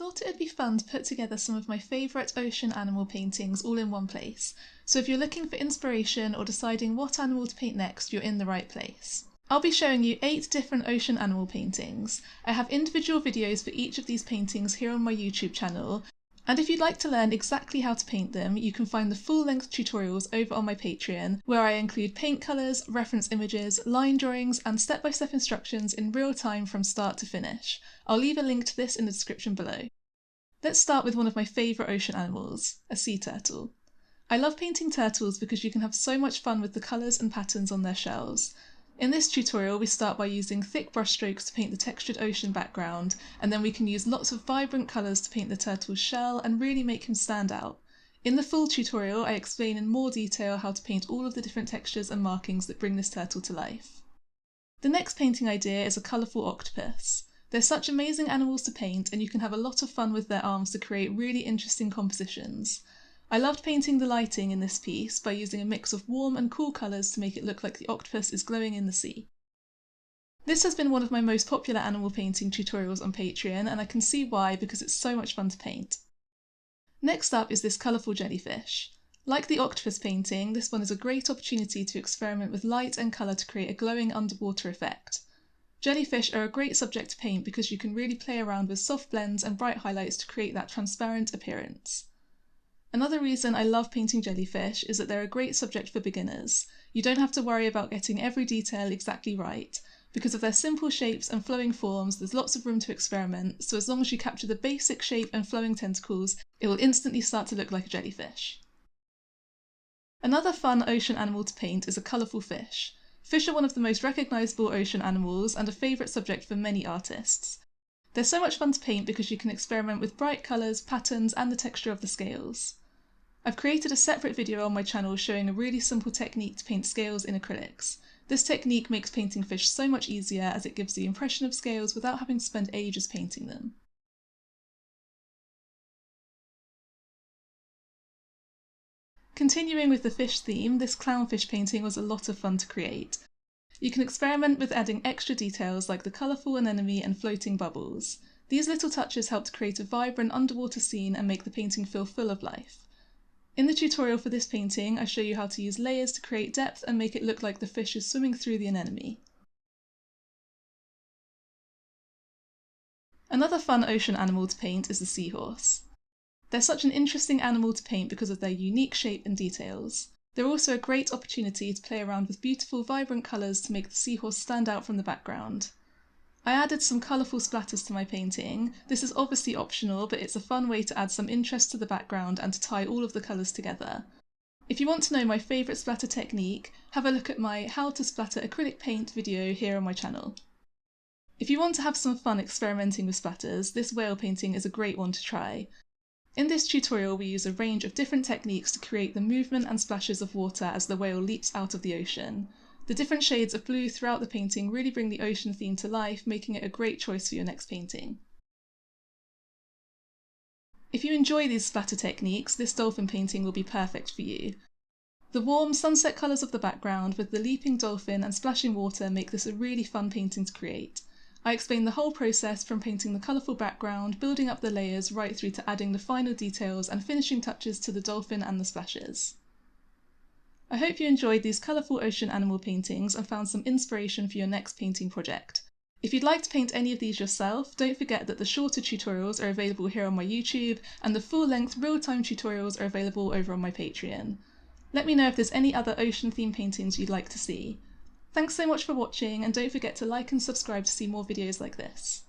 thought it would be fun to put together some of my favourite ocean animal paintings all in one place, so if you're looking for inspiration or deciding what animal to paint next, you're in the right place. I'll be showing you 8 different ocean animal paintings. I have individual videos for each of these paintings here on my YouTube channel, and if you'd like to learn exactly how to paint them, you can find the full-length tutorials over on my Patreon, where I include paint colours, reference images, line drawings, and step-by-step instructions in real time from start to finish. I'll leave a link to this in the description below. Let's start with one of my favourite ocean animals, a sea turtle. I love painting turtles because you can have so much fun with the colours and patterns on their shells. In this tutorial we start by using thick brushstrokes to paint the textured ocean background, and then we can use lots of vibrant colours to paint the turtle's shell and really make him stand out. In the full tutorial I explain in more detail how to paint all of the different textures and markings that bring this turtle to life. The next painting idea is a colourful octopus. They're such amazing animals to paint, and you can have a lot of fun with their arms to create really interesting compositions. I loved painting the lighting in this piece by using a mix of warm and cool colours to make it look like the octopus is glowing in the sea. This has been one of my most popular animal painting tutorials on Patreon, and I can see why, because it's so much fun to paint. Next up is this colourful jellyfish. Like the octopus painting, this one is a great opportunity to experiment with light and colour to create a glowing underwater effect. Jellyfish are a great subject to paint because you can really play around with soft blends and bright highlights to create that transparent appearance. Another reason I love painting jellyfish is that they're a great subject for beginners. You don't have to worry about getting every detail exactly right. Because of their simple shapes and flowing forms, there's lots of room to experiment, so as long as you capture the basic shape and flowing tentacles, it will instantly start to look like a jellyfish. Another fun ocean animal to paint is a colourful fish. Fish are one of the most recognisable ocean animals and a favourite subject for many artists. They're so much fun to paint because you can experiment with bright colours, patterns, and the texture of the scales. I've created a separate video on my channel showing a really simple technique to paint scales in acrylics. This technique makes painting fish so much easier as it gives the impression of scales without having to spend ages painting them. Continuing with the fish theme, this clownfish painting was a lot of fun to create. You can experiment with adding extra details like the colourful anemone and floating bubbles. These little touches help to create a vibrant underwater scene and make the painting feel full of life. In the tutorial for this painting, I show you how to use layers to create depth and make it look like the fish is swimming through the anemone. Another fun ocean animal to paint is the seahorse. They're such an interesting animal to paint because of their unique shape and details. They're also a great opportunity to play around with beautiful, vibrant colours to make the seahorse stand out from the background. I added some colourful splatters to my painting. This is obviously optional, but it's a fun way to add some interest to the background and to tie all of the colours together. If you want to know my favourite splatter technique, have a look at my How to Splatter Acrylic Paint video here on my channel. If you want to have some fun experimenting with splatters, this whale painting is a great one to try. In this tutorial we use a range of different techniques to create the movement and splashes of water as the whale leaps out of the ocean. The different shades of blue throughout the painting really bring the ocean theme to life, making it a great choice for your next painting. If you enjoy these splatter techniques, this dolphin painting will be perfect for you. The warm sunset colours of the background with the leaping dolphin and splashing water make this a really fun painting to create. I explain the whole process from painting the colourful background, building up the layers, right through to adding the final details and finishing touches to the dolphin and the splashes. I hope you enjoyed these colourful ocean animal paintings and found some inspiration for your next painting project. If you'd like to paint any of these yourself, don't forget that the shorter tutorials are available here on my YouTube, and the full-length real-time tutorials are available over on my Patreon. Let me know if there's any other ocean-themed paintings you'd like to see. Thanks so much for watching, and don't forget to like and subscribe to see more videos like this.